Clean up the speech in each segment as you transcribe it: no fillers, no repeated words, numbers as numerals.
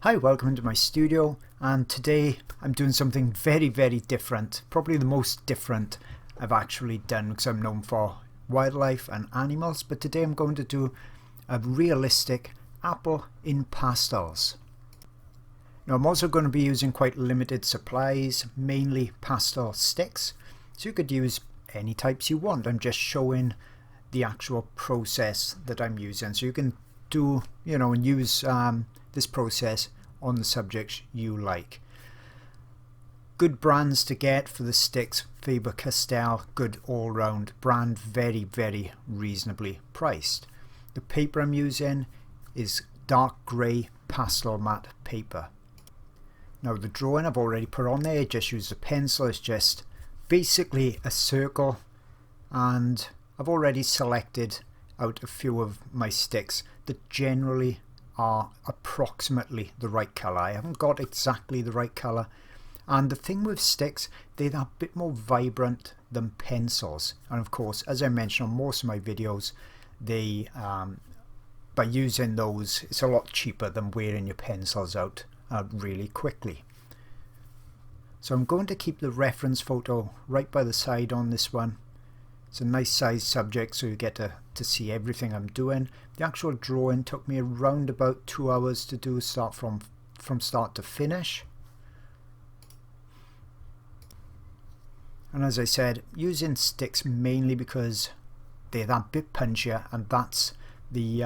Hi, welcome to my studio, and today I'm doing something very different, probably the most different I've actually done because I'm known for wildlife and animals, but today I'm going to do a realistic apple in pastels. Now I'm also going to be using quite limited supplies, mainly pastel sticks, so you could use any types you want. I'm just showing the actual process that I'm using, so you can do, and use this process on the subjects you like. Good brands to get for the sticks: Faber-Castell, good all-round brand, very reasonably priced. The paper I'm using is dark grey pastelmat paper. Now the drawing I've already put on there, just use a pencil. It's just basically a circle, and I've already selected out a few of my sticks that generally are approximately the right colour. I haven't got exactly the right colour, and the thing with sticks, they're a bit more vibrant than pencils, and of course, as I mentioned on most of my videos, they by using those, it's a lot cheaper than wearing your pencils out really quickly. So I'm going to keep the reference photo right by the side on this one. It's a nice size subject, so you get to see everything I'm doing. The actual drawing took me around about 2 hours to do, from start to finish. And as I said, using sticks mainly because they're that bit punchier, and that's the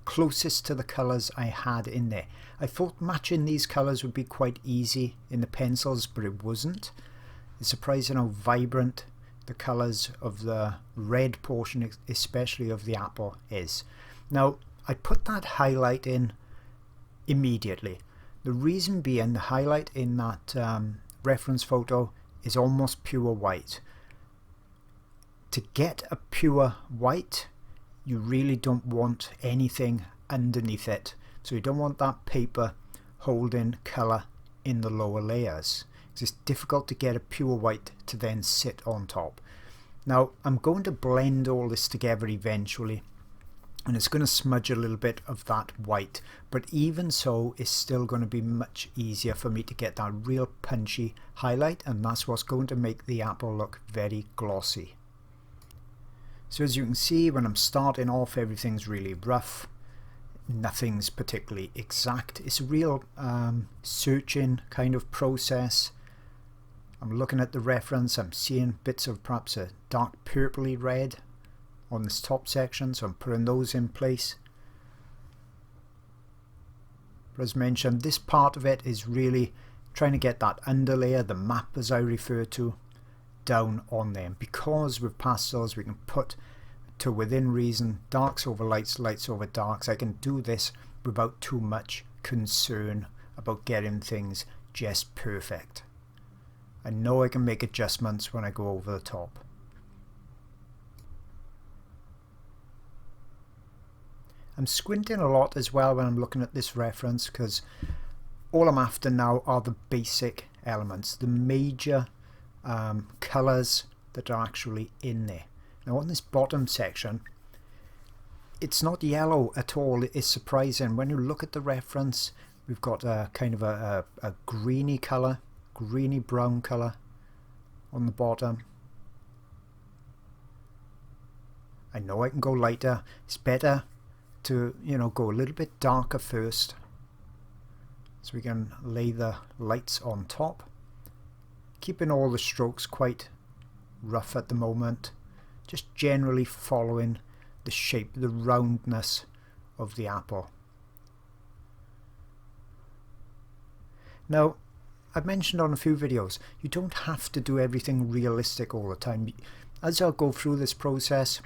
closest to the colours I had in there. I thought matching these colours would be quite easy in the pencils, but it wasn't. It's surprising how vibrant the colours of the red portion, especially of the apple, is. Now I put that highlight in immediately. The reason being, the highlight in that reference photo is almost pure white. To get a pure white, you really don't want anything underneath it, so you don't want that paper holding colour in the lower layers. It's difficult to get a pure white to then sit on top. Now I'm going to blend all this together eventually, and it's going to smudge a little bit of that white, but even so it's still going to be much easier for me to get that real punchy highlight, and that's what's going to make the apple look very glossy. So as you can see, when I'm starting off, everything's really rough. Nothing's particularly exact. It's a real searching kind of process. I'm looking at the reference, I'm seeing bits of perhaps a dark purpley red on this top section, so I'm putting those in place. But as mentioned, this part of it is really trying to get that underlayer, the map as I refer to, down on them, because with pastels we can put to within reason darks over lights, lights over darks. I can do this without too much concern about getting things just perfect. I know I can make adjustments when I go over the top. I'm squinting a lot as well when I'm looking at this reference, because all I'm after now are the basic elements, the major colours that are actually in there. Now on this bottom section, it's not yellow at all. It's surprising. When you look at the reference, we've got a kind of a greeny colour, greeny brown colour on the bottom. I know I can go lighter. It's better to go a little bit darker first, so we can lay the lights on top, keeping all the strokes quite rough at the moment, just generally following the shape, the roundness of the apple. Now I've mentioned on a few videos, you don't have to do everything realistic all the time. As I'll go through this process,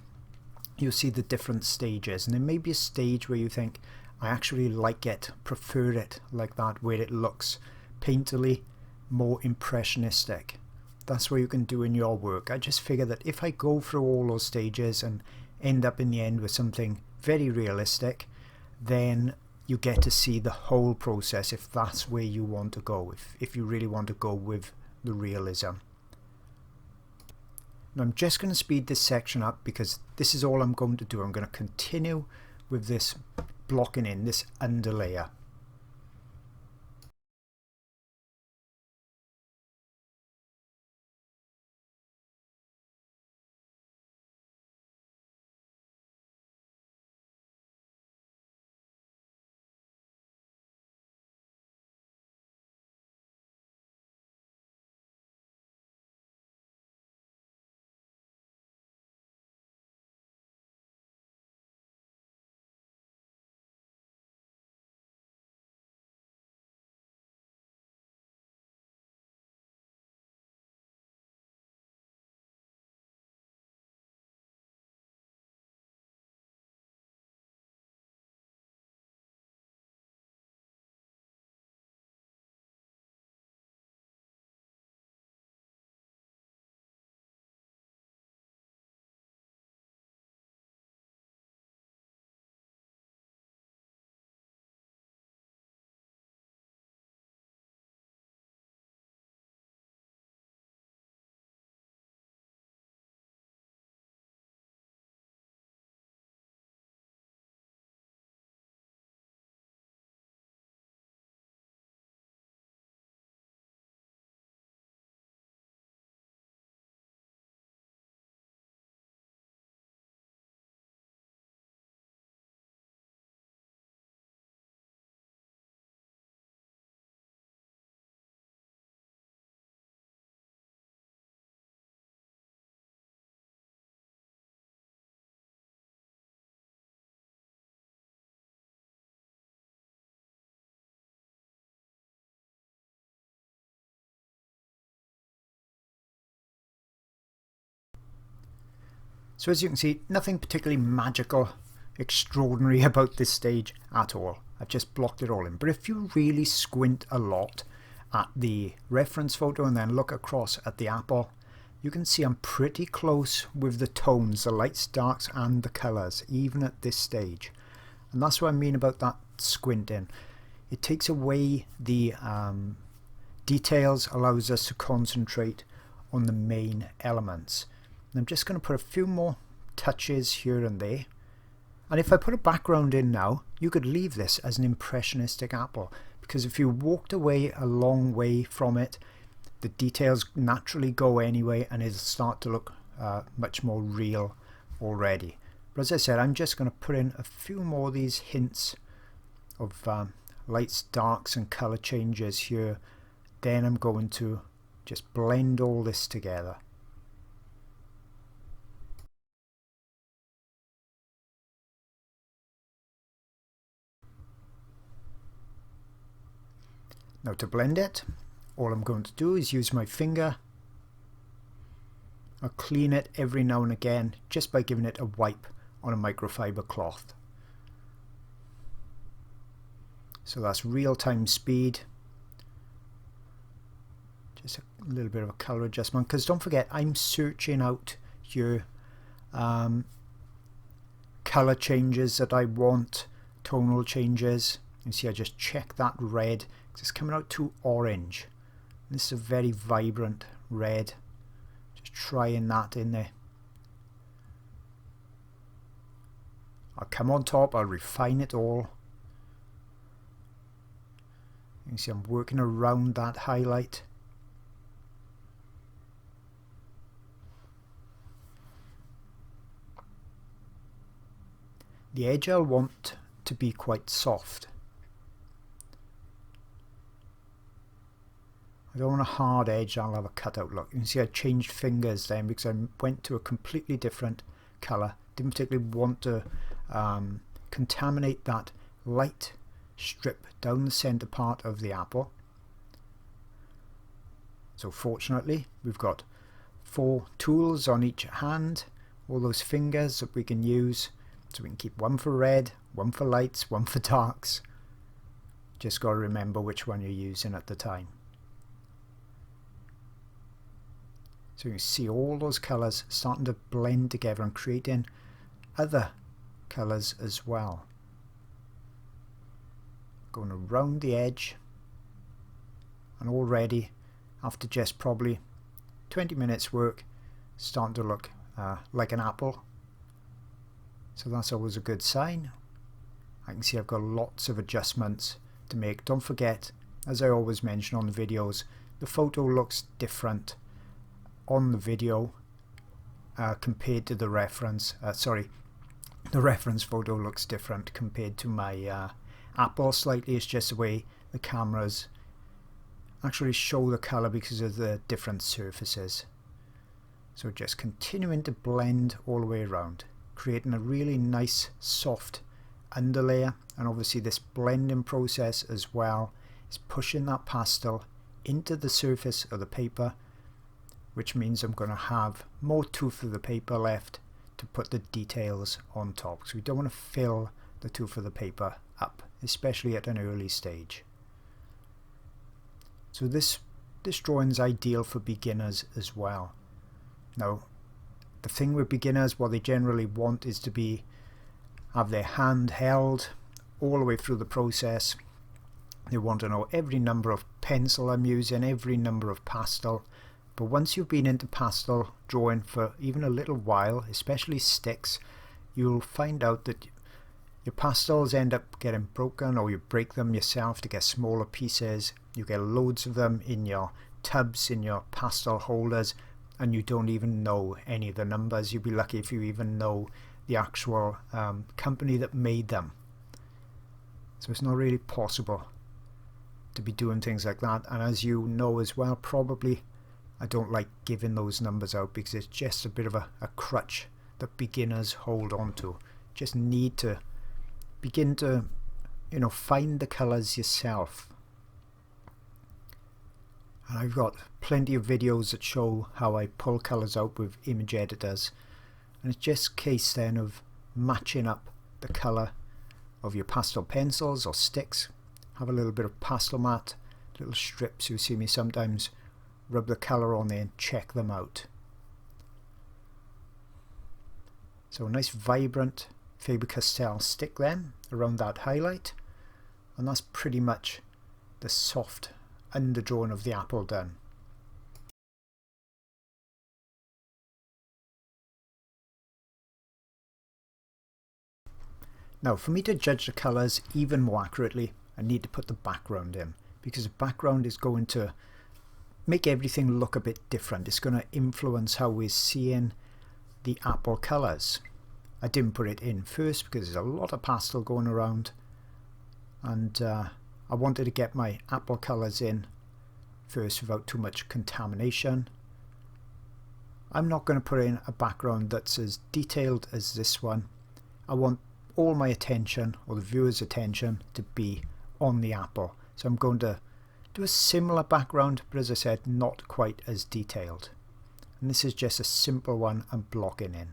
you'll see the different stages, and there may be a stage where you think, I actually like it, prefer it like that, where it looks painterly, more impressionistic. That's what you can do in your work. I just figure that if I go through all those stages and end up in the end with something very realistic, then you get to see the whole process if that's where you want to go, if you really want to go with the realism. Now I'm just going to speed this section up because this is all I'm going to do. I'm going to continue with this blocking in, this underlayer. So as you can see, nothing particularly magical, extraordinary about this stage at all. I've just blocked it all in. But if you really squint a lot at the reference photo and then look across at the apple, you can see I'm pretty close with the tones, the lights, darks and the colours, even at this stage. And that's what I mean about that squinting. It takes away the details, allows us to concentrate on the main elements. And I'm just going to put a few more touches here and there. And if I put a background in now, you could leave this as an impressionistic apple, because if you walked away a long way from it, the details naturally go anyway and it'll start to look much more real already. But as I said, I'm just going to put in a few more of these hints of lights, darks and colour changes here. Then I'm going to just blend all this together. Now to blend it, all I'm going to do is use my finger. I'll clean it every now and again just by giving it a wipe on a microfiber cloth. So that's real-time speed. Just a little bit of a color adjustment, because don't forget I'm searching out your color changes that I want, tonal changes. You see I just check that red because it's coming out too orange. This is a very vibrant red. Just trying that in there. I'll come on top, I'll refine it all. You can see I'm working around that highlight. The edge I'll want to be quite soft. I don't want a hard edge, I'll have a cutout look. You can see I changed fingers then because I went to a completely different colour. Didn't particularly want to contaminate that light strip down the centre part of the apple. So fortunately we've got 4 tools on each hand, all those fingers that we can use. So we can keep one for red, one for lights, one for darks. Just got to remember which one you're using at the time. So you see all those colours starting to blend together and creating other colours as well. Going around the edge, and already after just probably 20 minutes work, starting to look like an apple. So that's always a good sign. I can see I've got lots of adjustments to make. Don't forget, as I always mention on the videos, the photo looks different on the video compared to the reference. The reference photo looks different compared to my apple slightly. It's just the way the cameras actually show the colour because of the different surfaces. So just continuing to blend all the way around, creating a really nice soft underlayer. And obviously this blending process as well is pushing that pastel into the surface of the paper, which means I'm going to have more tooth of the paper left to put the details on top. So we don't want to fill the tooth of the paper up, especially at an early stage. So this drawing is ideal for beginners as well. Now the thing with beginners, what they generally want is to have their hand held all the way through the process. They want to know every number of pencil I'm using, every number of pastel. But once you've been into pastel drawing for even a little while, especially sticks, you'll find out that your pastels end up getting broken, or you break them yourself to get smaller pieces. You get loads of them in your tubs, in your pastel holders, and you don't even know any of the numbers. You'll be lucky if you even know the actual company that made them. So it's not really possible to be doing things like that. And as you know as well, probably, I don't like giving those numbers out because it's just a bit of a crutch that beginners hold on to. Just need to begin to, find the colours yourself. And I've got plenty of videos that show how I pull colours out with image editors. And it's just a case then of matching up the colour of your pastel pencils or sticks. Have a little bit of pastelmat, little strips. You see me sometimes rub the colour on there and check them out. So a nice vibrant Faber-Castell stick then around that highlight, and that's pretty much the soft underdrawing of the apple done. Now for me to judge the colours even more accurately, I need to put the background in, because the background is going to make everything look a bit different. It's going to influence how we're seeing the apple colours. I didn't put it in first because there's a lot of pastel going around, and I wanted to get my apple colours in first without too much contamination. I'm not going to put in a background that's as detailed as this one. I want all my attention, or the viewer's attention, to be on the apple. So I'm going to do a similar background, but as I said, not quite as detailed. And this is just a simple one I'm blocking in.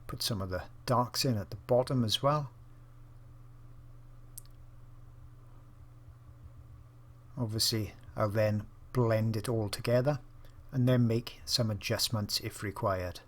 Put some of the darks in at the bottom as well. Obviously I'll then blend it all together and then make some adjustments if required.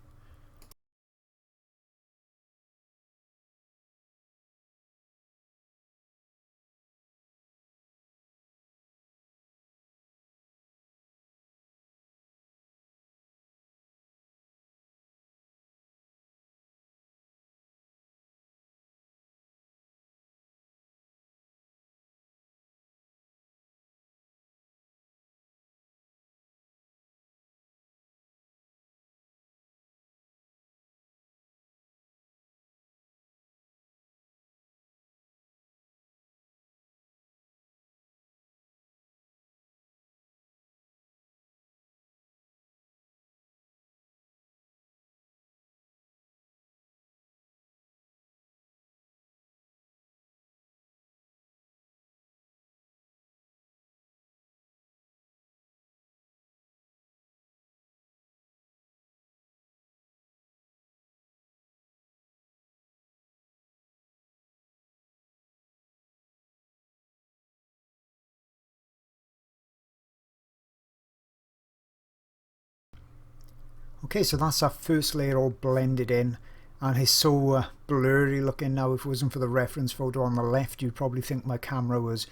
Okay, so that's our first layer all blended in, and it's so blurry looking now. If it wasn't for the reference photo on the left, you'd probably think my camera was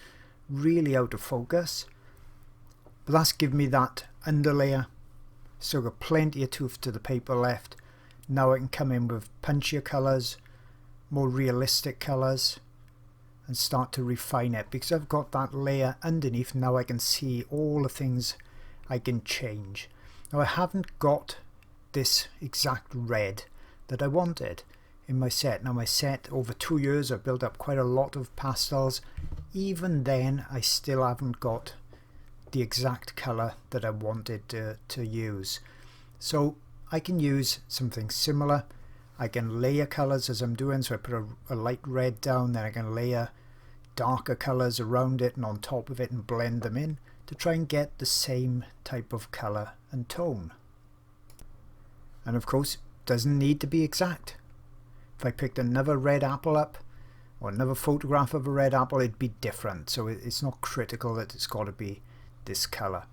really out of focus. But that's given me that underlayer. Still got plenty of tooth to the paper left. Now I can come in with punchier colours, more realistic colours, and start to refine it, because I've got that layer underneath. Now I can see all the things I can change. Now I haven't got this exact red that I wanted in my set. Now my set, over 2 years, I've built up quite a lot of pastels. even then I still haven't got the exact colour that I wanted to use. So I can use something similar. I can layer colours as I'm doing, so I put a light red down, then I can layer darker colours around it and on top of it and blend them in to try and get the same type of colour and tone. And of course, it doesn't need to be exact. If I picked another red apple up or another photograph of a red apple, it'd be different. So it's not critical that it's got to be this colour.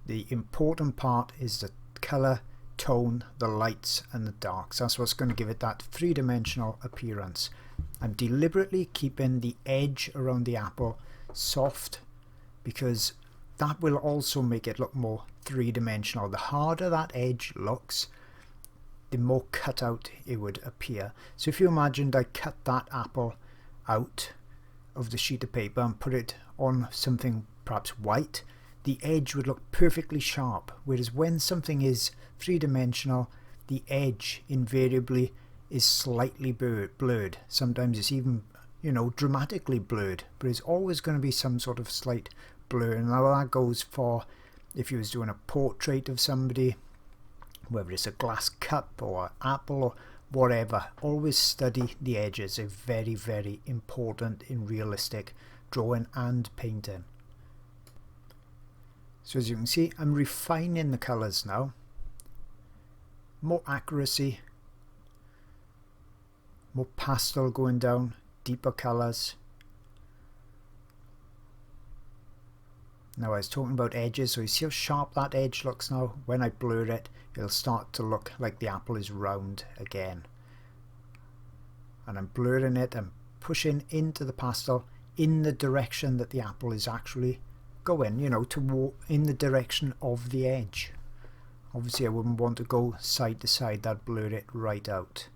The important part is the colour, tone, the lights and the darks. That's what's going to give it that three-dimensional appearance. I'm deliberately keeping the edge around the apple soft because that will also make it look more three-dimensional. The harder that edge looks, the more cut out it would appear. So if you imagined I cut that apple out of the sheet of paper and put it on something perhaps white, the edge would look perfectly sharp, whereas when something is three-dimensional, the edge invariably is slightly blurred. Sometimes it's even, dramatically blurred, but it's always going to be some sort of slight blur. And now that goes for if you was doing a portrait of somebody, whether it's a glass cup or an apple or whatever. Always study the edges. They're very, very important in realistic drawing and painting. So as you can see, I'm refining the colours now. More accuracy, more pastel going down, deeper colours. Now I was talking about edges, so you see how sharp that edge looks now? When I blur it, it'll start to look like the apple is round again. And I'm blurring it and pushing into the pastel in the direction that the apple is actually going, in the direction of the edge. Obviously I wouldn't want to go side to side, that'd blur it right out.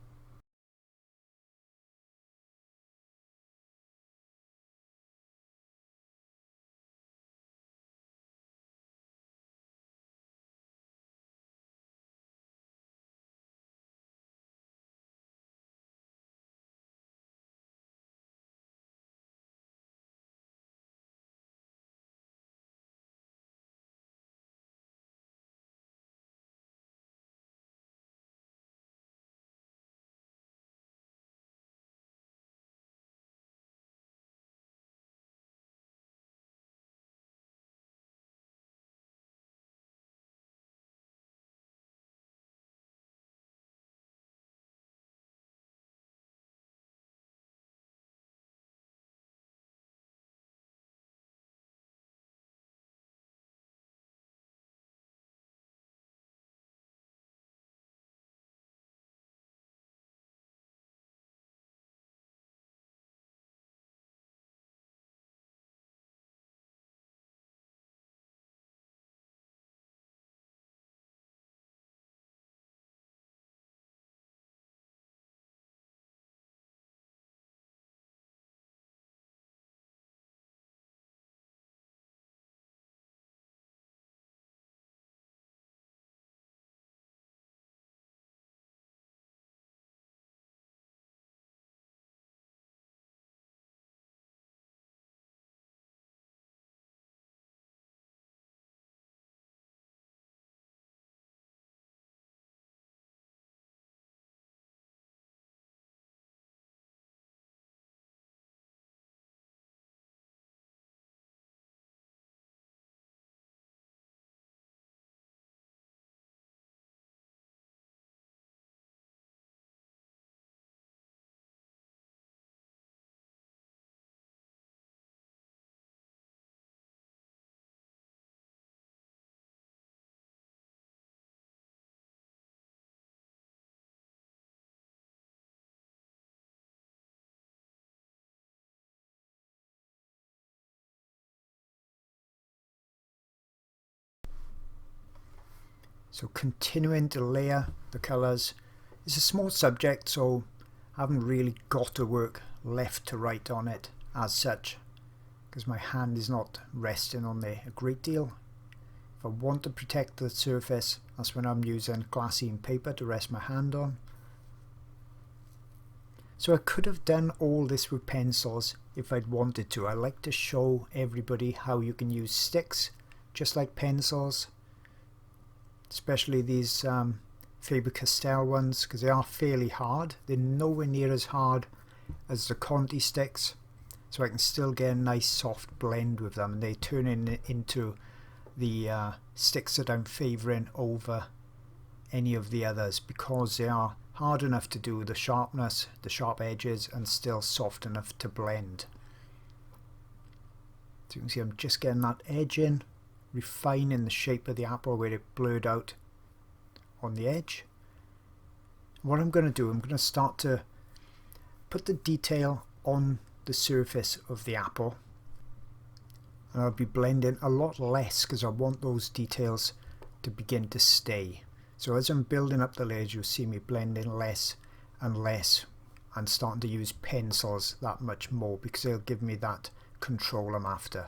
So continuing to layer the colours. It's a small subject, so I haven't really got to work left to right on it as such, because my hand is not resting on there a great deal. If I want to protect the surface, that's when I'm using glassine paper to rest my hand on. So I could have done all this with pencils if I'd wanted to. I like to show everybody how you can use sticks just like pencils, especially these Faber-Castell ones, because they are fairly hard. They're nowhere near as hard as the Conti sticks, so I can still get a nice soft blend with them, and they turn into the sticks that I'm favouring over any of the others, because they are hard enough to do the sharpness, the sharp edges, and still soft enough to blend. So you can see I'm just getting that edge in, refining the shape of the apple where it blurred out on the edge. What I'm going to do, I'm going to start to put the detail on the surface of the apple, and I'll be blending a lot less because I want those details to begin to stay. So as I'm building up the layers, you'll see me blending less and less and starting to use pencils that much more, because they'll give me that control I'm after.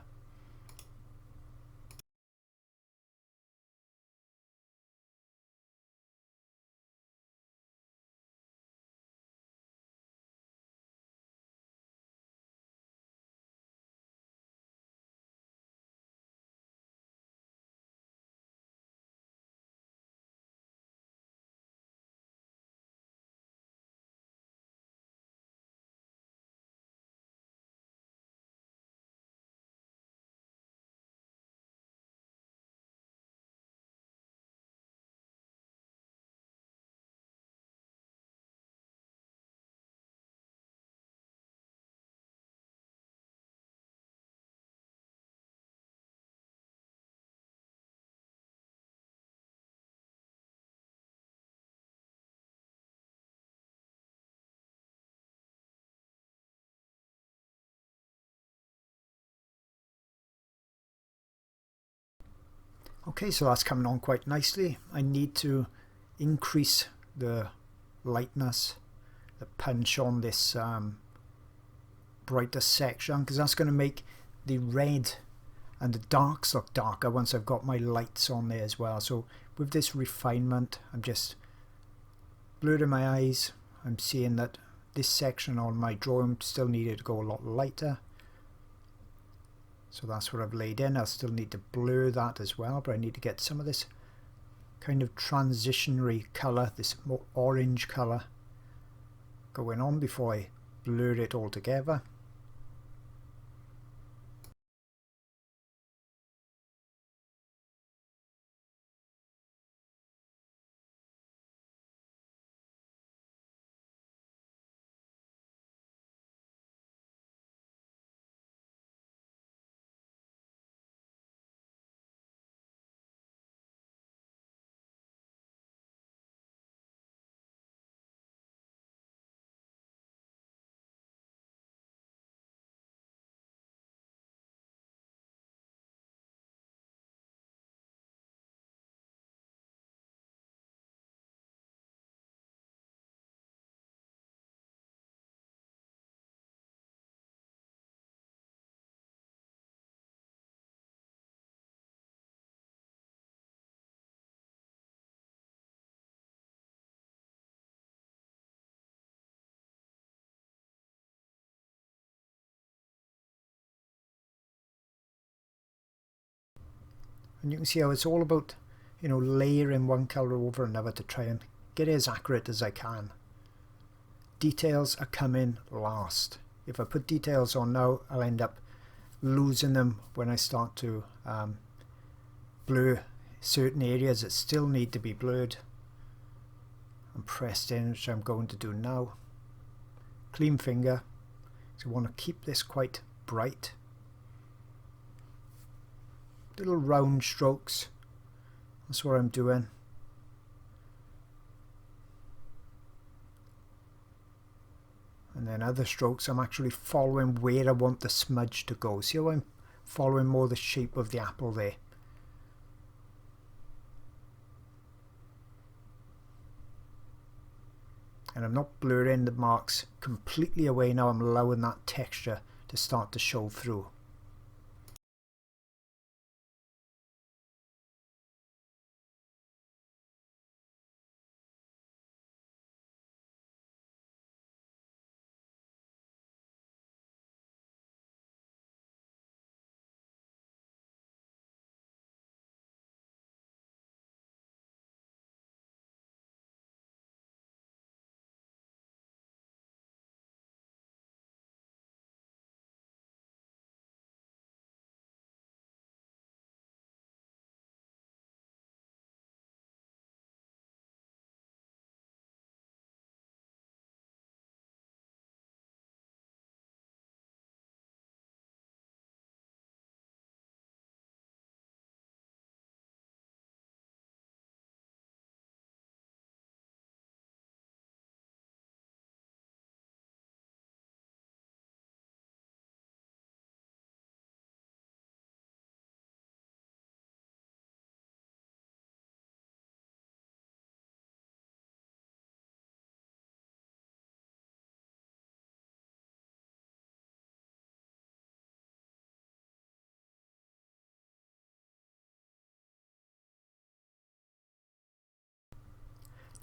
Okay, so that's coming on quite nicely. I need to increase the lightness, the punch on this brighter section, because that's going to make the red and the darks look darker once I've got my lights on there as well. So with this refinement, I'm just blurring my eyes. I'm seeing that this section on my drawing still needed to go a lot lighter. So that's what I've laid in. I'll still need to blur that as well, but I need to get some of this kind of transitionary colour, this more orange colour going on before I blur it all together. And you can see how it's all about, you know, layering one colour over another to try and get it as accurate as I can. Details are coming last. If I put details on now, I'll end up losing them when I start to blur certain areas that still need to be blurred and pressed in, which I'm going to do now. Clean finger, so I want to keep this quite bright. Little round strokes, that's what I'm doing. And then other strokes, I'm actually following where I want the smudge to go. See how I'm following more the shape of the apple there. And I'm not blurring the marks completely away now, I'm allowing that texture to start to show through.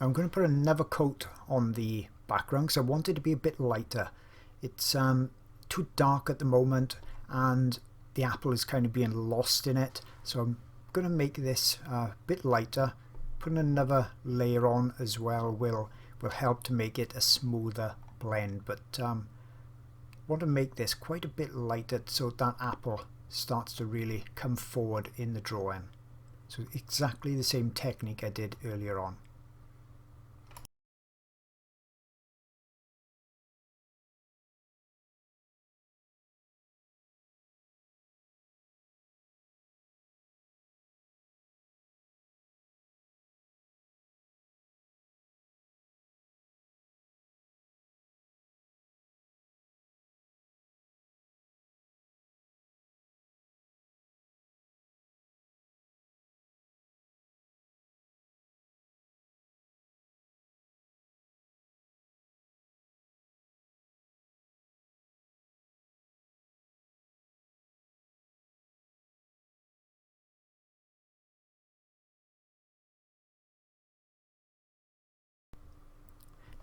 I'm going to put another coat on the background because I want it to be a bit lighter. It's too dark at the moment and the apple is kind of being lost in it, so I'm going to make this a bit lighter. Putting another layer on as well will help to make it a smoother blend, but want to make this quite a bit lighter so that apple starts to really come forward in the drawing. So exactly the same technique I did earlier on.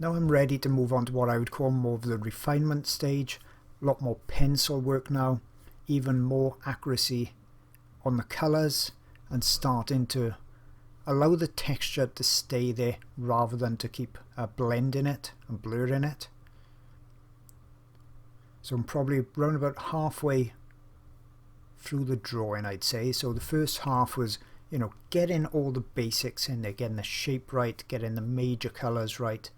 Now I'm ready to move on to what I would call more of the refinement stage. A lot more pencil work now, even more accuracy on the colours, and starting to allow the texture to stay there rather than to keep blending it and blurring it. So I'm probably around about halfway through the drawing, I'd say. So the first half was, getting all the basics in there, getting the shape right, getting the major colours right.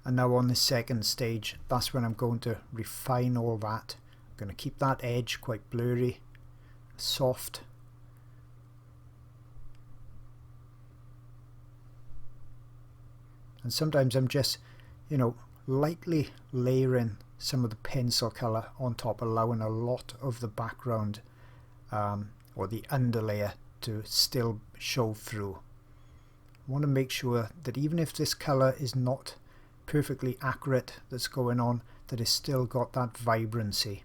And now on the second stage, that's when I'm going to refine all that. I'm going to keep that edge quite blurry, soft. And sometimes I'm just, lightly layering some of the pencil colour on top, allowing a lot of the background or the underlayer to still show through. I want to make sure that even if this colour is not perfectly accurate that's going on, that it's still got that vibrancy.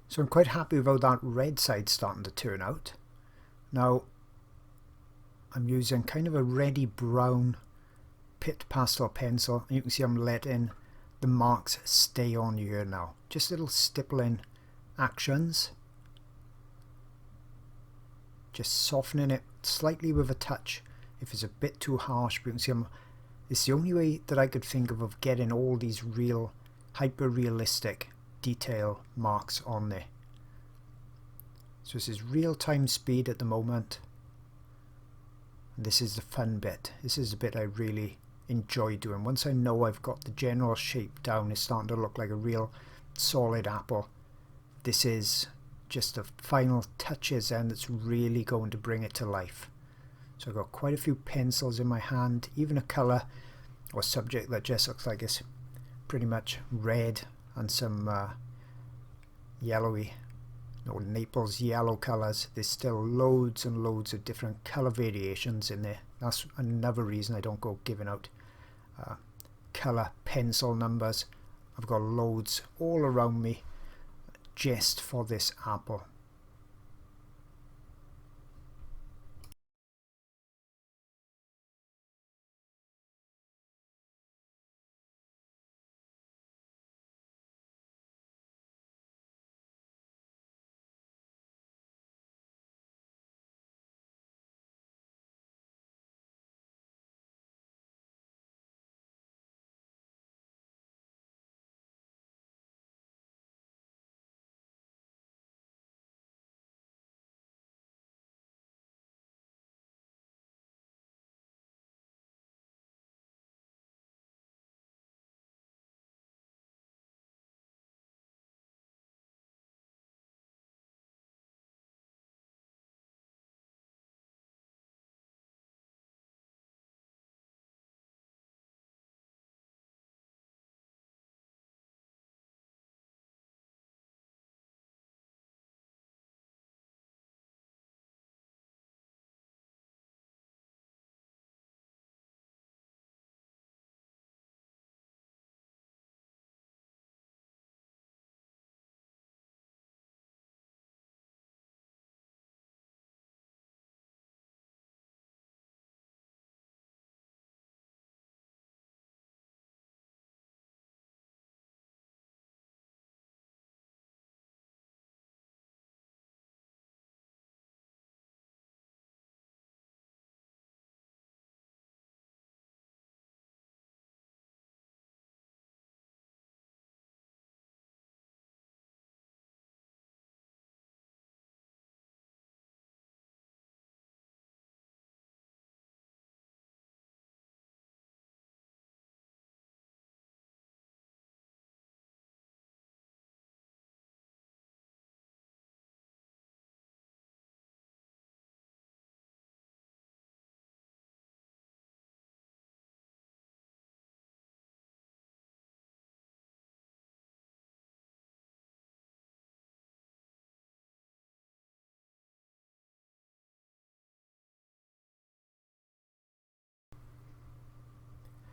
So I'm quite happy with how that red side's starting to turn out. Now I'm using kind of a reddy brown pit pastel pencil, and you can see I'm letting the marks stay on here now. Just little stippling actions. Just softening it slightly with a touch if it's a bit too harsh, but you can see it's the only way that I could think of getting all these real hyper realistic detail marks on there. So this is real-time speed at the moment, and this is the fun bit. This is the bit I really enjoy doing. Once I know I've got the general shape down, it's starting to look like a real solid apple. This is just the final touches and it's really going to bring it to life. So I've got quite a few pencils in my hand, even a colour or subject that just looks like it's pretty much red and some yellowy, or Naples yellow colours. There's still loads and loads of different colour variations in there. That's another reason I don't go giving out colour pencil numbers. I've got loads all around me just for this apple.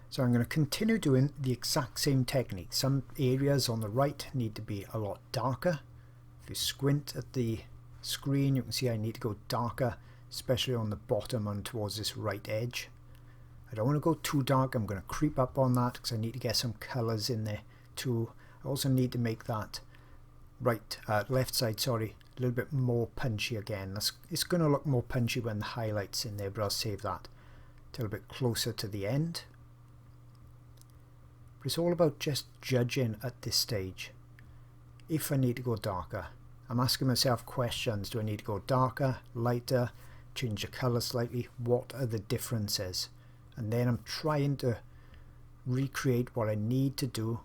So I'm going to continue doing the exact same technique. Some areas on the right need to be a lot darker. If you squint at the screen, you can see I need to go darker, especially on the bottom and towards this right edge. I don't want to go too dark. I'm going to creep up on that because I need to get some colours in there too. I also need to make that left side, a little bit more punchy again. It's going to look more punchy when the highlight's in there, but I'll save that till a bit closer to the end. But it's all about just judging at this stage if I need to go darker. I'm asking myself questions. Do I need to go darker, lighter, change the colour slightly? What are the differences? And then I'm trying to recreate what I need to do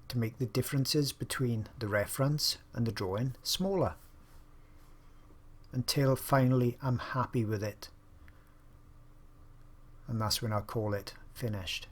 to make the differences between the reference and the drawing smaller, until finally I'm happy with it, and that's when I'll call it finished.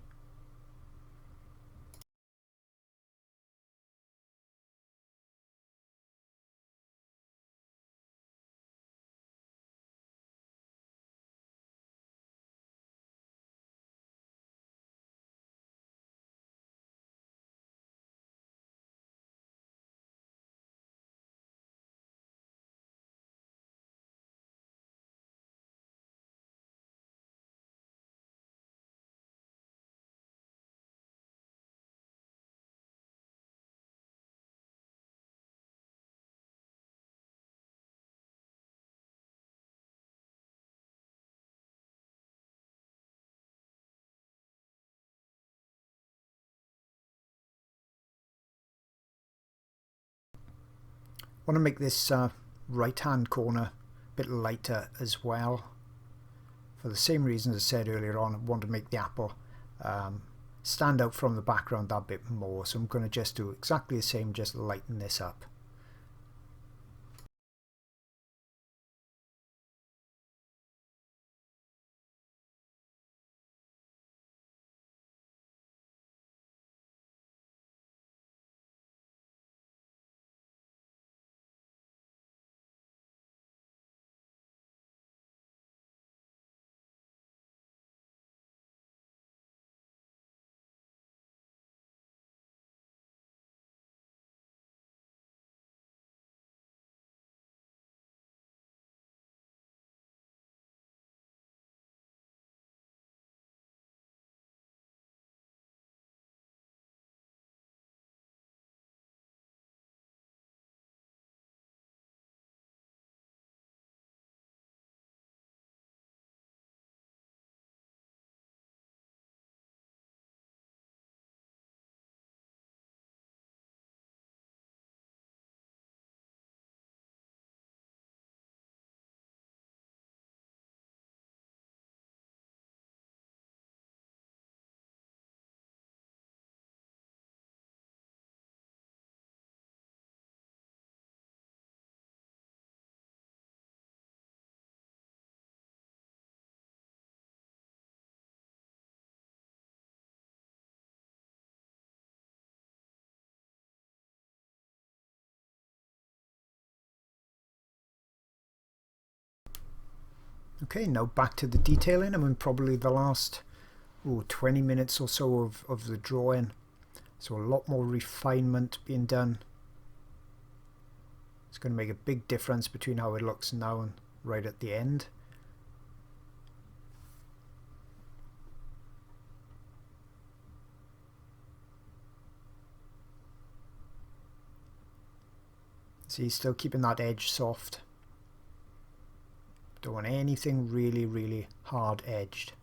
Want to make this right hand corner a bit lighter as well. For the same reasons I said earlier on, I want to make the apple stand out from the background that bit more. So I'm going to just do exactly the same, just lighten this up. Okay, now back to the detailing. I'm in probably the last 20 minutes or so of the drawing. So a lot more refinement being done. It's going to make a big difference between how it looks now and right at the end. See, still keeping that edge soft. Don't want anything really hard edged.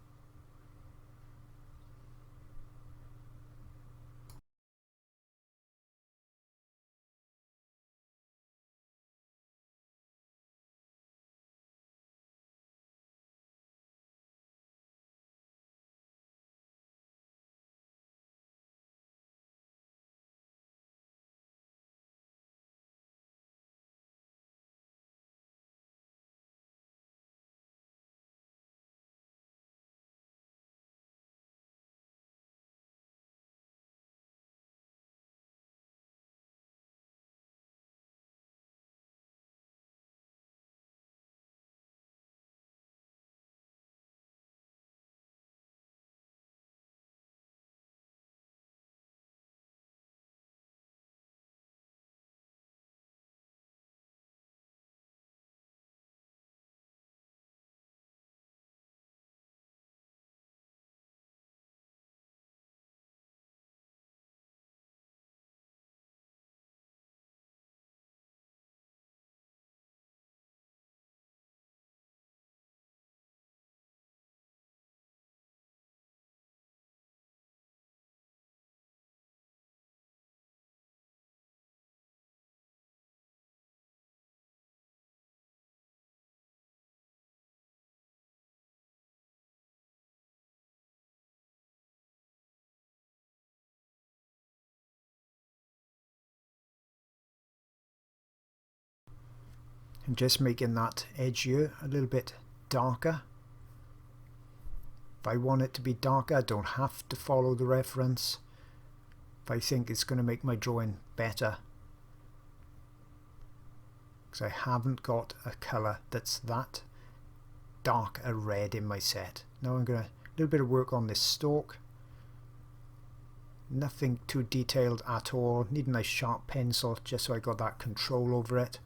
And just making that edge here a little bit darker. If I want it to be darker, I don't have to follow the reference. If I think it's going to make my drawing better. Because I haven't got a colour that's that dark a red in my set. Now I'm going to a little bit of work on this stalk. Nothing too detailed at all. Need a nice sharp pencil just so I got that control over it.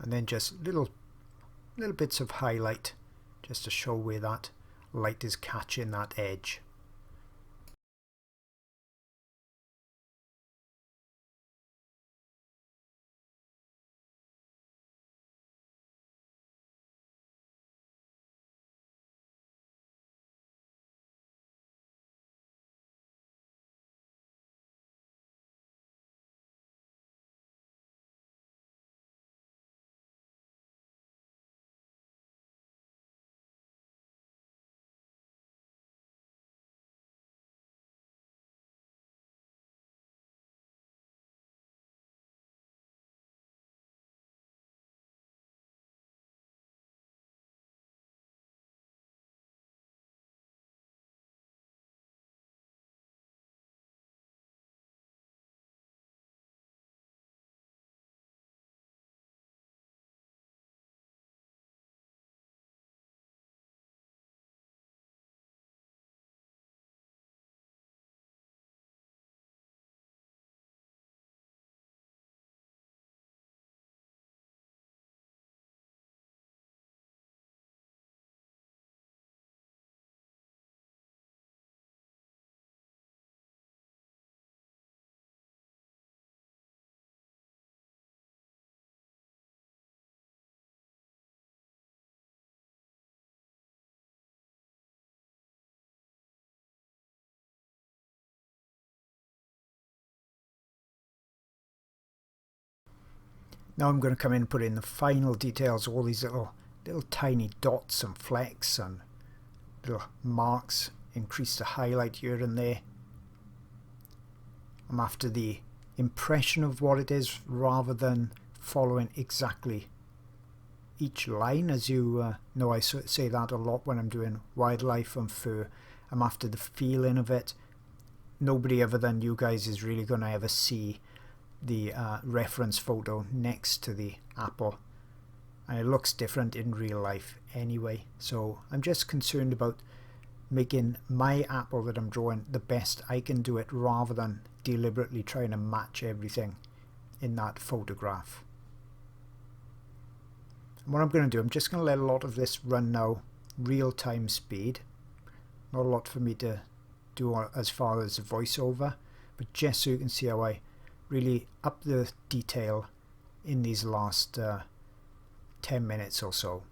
and then just little bits of highlight just to show where that light is catching that edge. Now I'm going to come in and put in the final details, all these little tiny dots and flecks and little marks, increase the highlight here and there. I'm after the impression of what it is rather than following exactly each line. As you know, I say that a lot when I'm doing wildlife and fur. I'm after the feeling of it. Nobody other than you guys is really going to ever see the reference photo next to the apple, and it looks different in real life anyway, so I'm just concerned about making my apple that I'm drawing the best I can do it rather than deliberately trying to match everything in that photograph. And what I'm going to do, I'm just going to let a lot of this run now real-time speed. Not a lot for me to do as far as the voiceover, but just so you can see how I really up the detail in these last 10 minutes or so.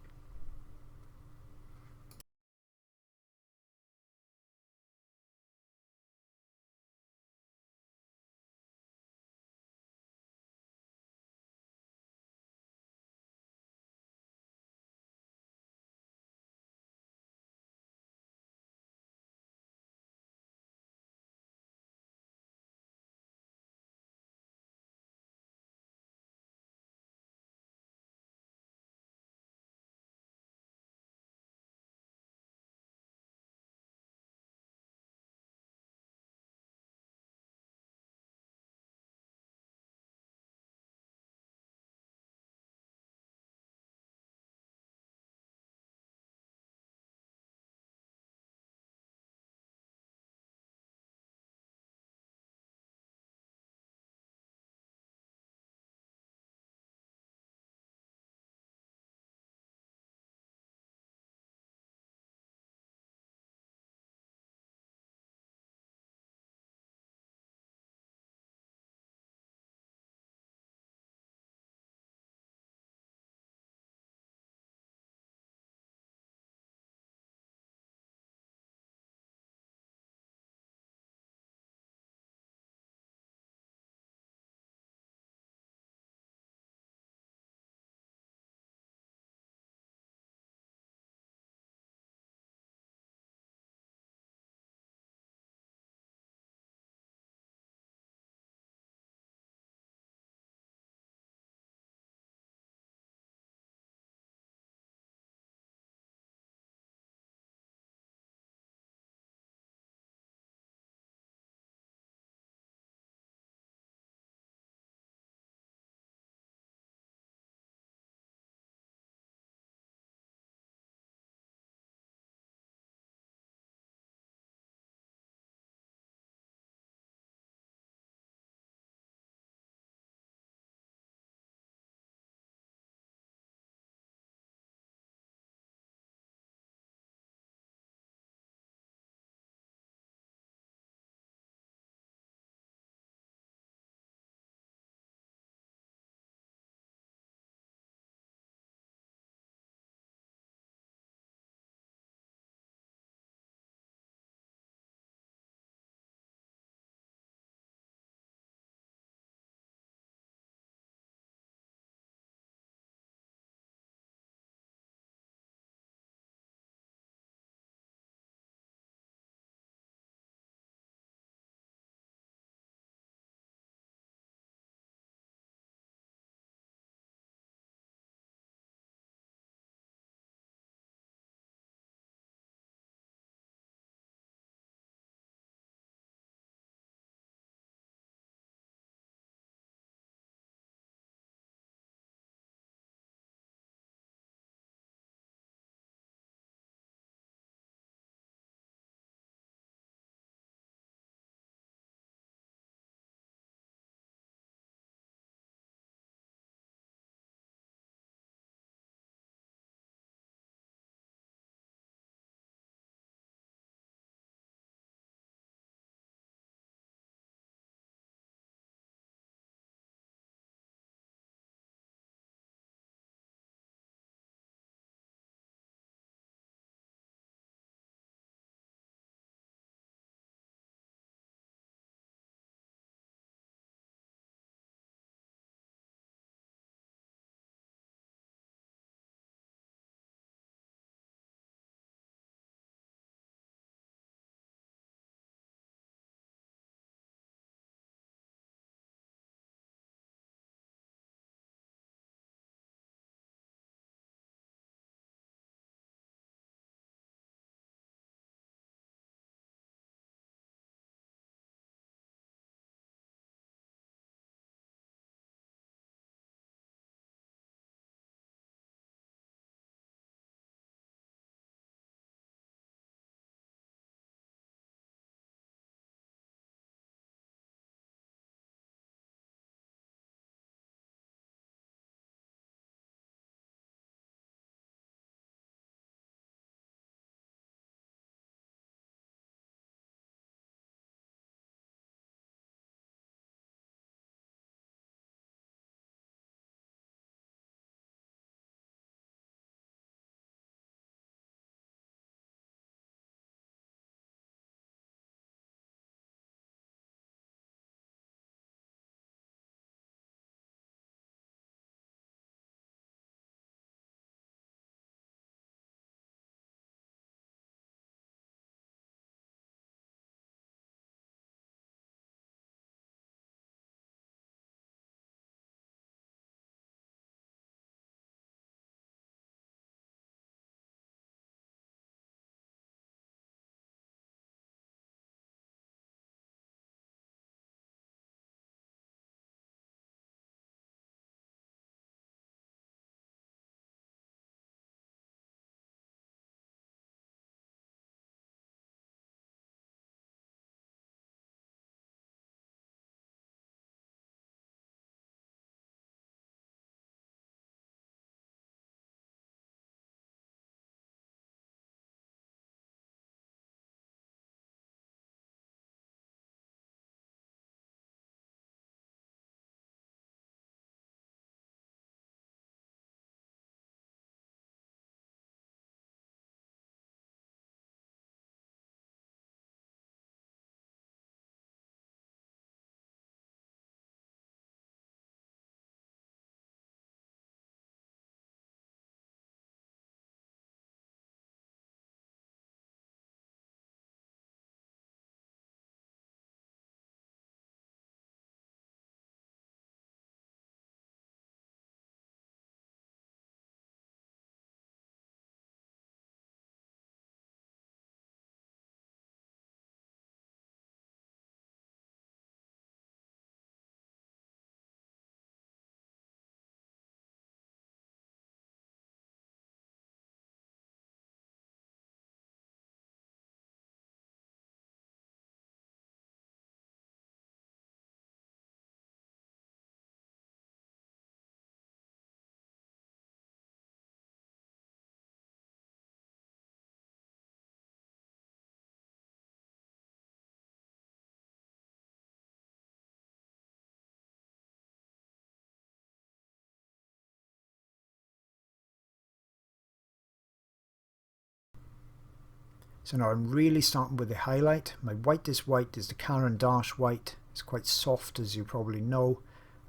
So now I'm really starting with the highlight. My whitest white is the Caran d'Ache white. It's quite soft, as you probably know,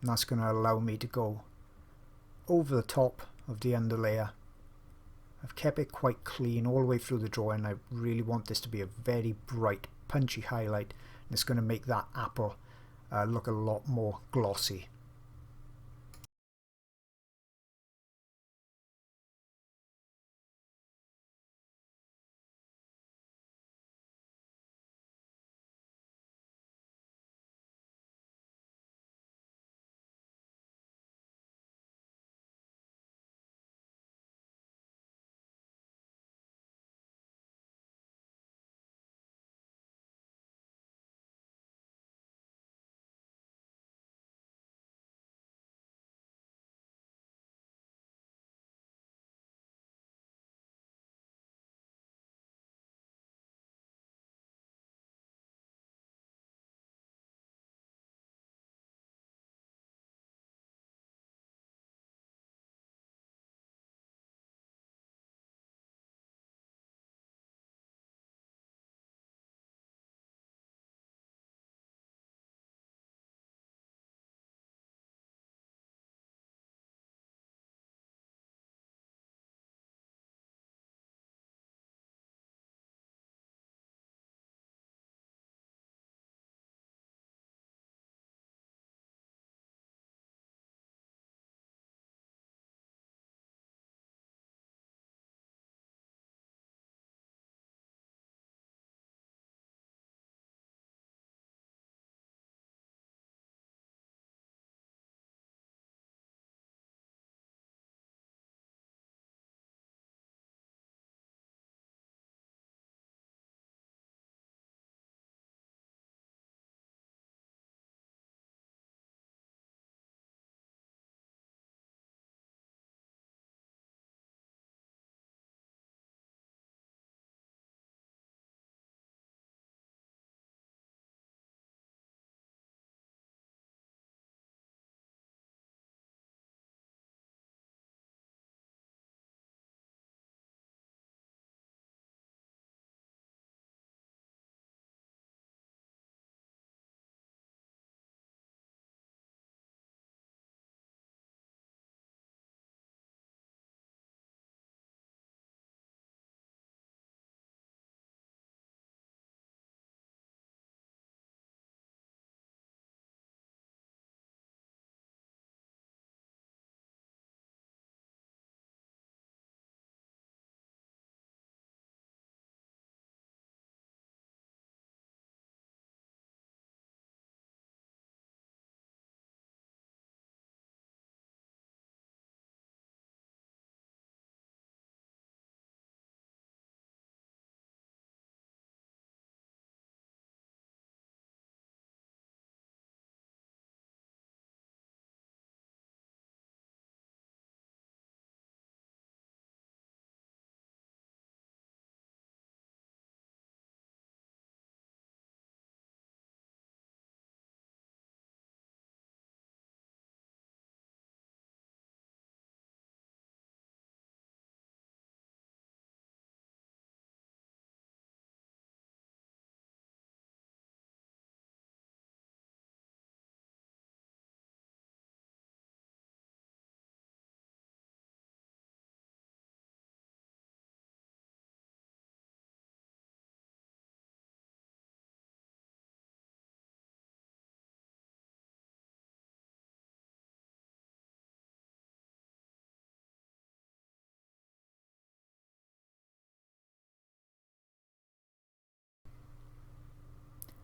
and that's going to allow me to go over the top of the underlayer. I've kept it quite clean all the way through the drawing. I really want this to be a very bright, punchy highlight, and it's going to make that apple look a lot more glossy.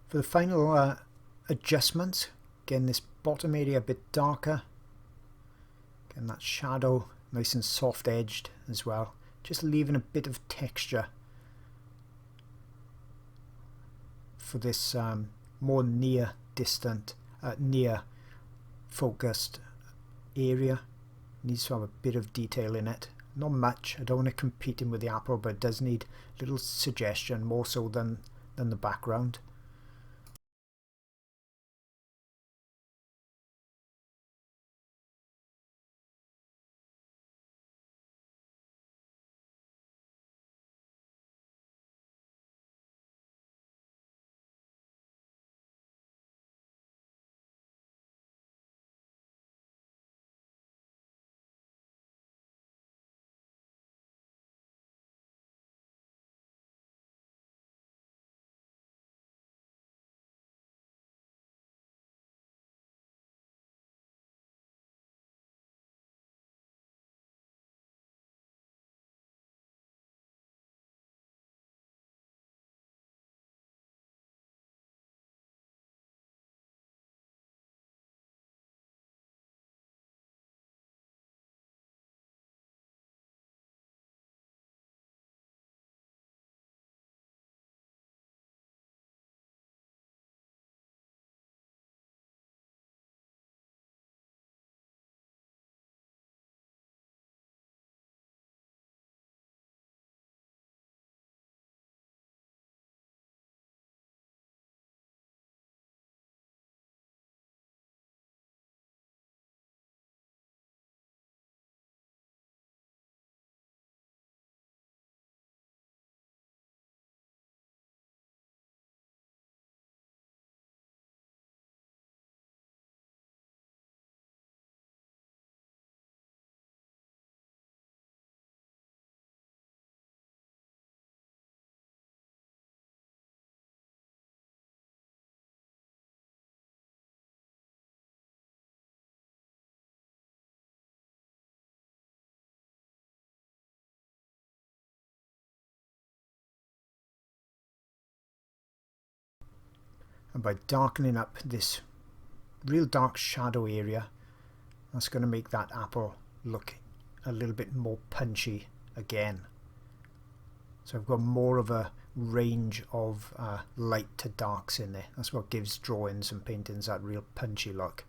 For the final adjustments, getting this bottom area a bit darker, getting that shadow nice and soft edged as well, just leaving a bit of texture for this more near focused area. Needs to have a bit of detail in it, not much. I don't want to compete in with the apple, but it does need a little suggestion, more so than the background. and by darkening up this real dark shadow area, that's going to make that apple look a little bit more punchy again. So I've got more of a range of light to darks in there. That's what gives drawings and paintings that real punchy look.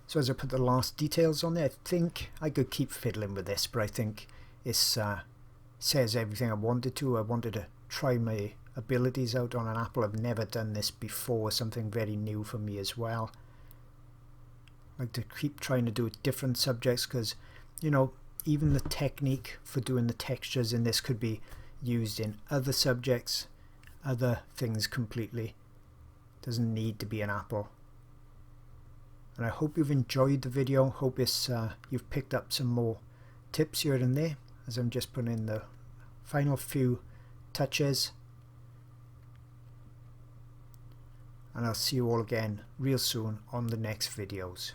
So as I put the last details on there, I think I could keep fiddling with this, but I think this says everything I wanted to. I wanted to try my abilities out on an apple. I've never done this before, something very new for me as well. I like to keep trying to do different subjects because, you know, even the technique for doing the textures in this could be used in other subjects, other things completely. Doesn't need to be an apple. And I hope you've enjoyed the video. Hope it's, you've picked up some more tips here and there as I'm just putting in the final few touches. And I'll see you all again real soon on the next videos.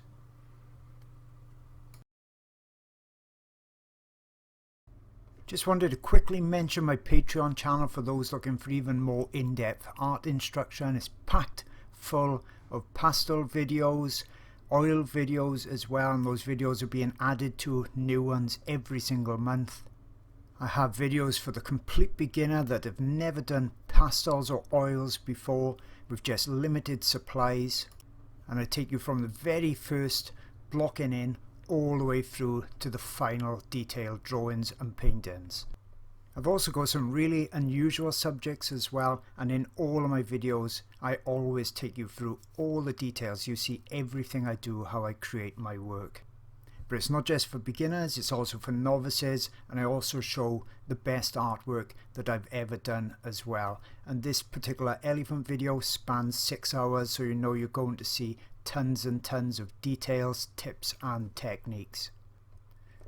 Just wanted to quickly mention my Patreon channel for those looking for even more in-depth art instruction. It's packed full of pastel videos, oil videos as well, and those videos are being added to new ones every single month. I have videos for the complete beginner that have never done pastels or oils before with just limited supplies, and I take you from the very first blocking in all the way through to the final detailed drawings and paintings. I've also got some really unusual subjects as well, and in all of my videos I always take you through all the details. You see everything I do, how I create my work. But it's not just for beginners, it's also for novices, and I also show the best artwork that I've ever done as well. And this particular elephant video spans 6 hours, so you know you're going to see tons and tons of details, tips and techniques.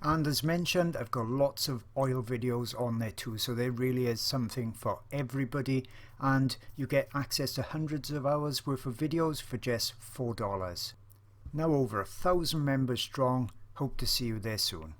And as mentioned, I've got lots of oil videos on there too, so there really is something for everybody, and you get access to hundreds of hours worth of videos for just $4. Now over 1,000 members strong. Hope to see you there soon.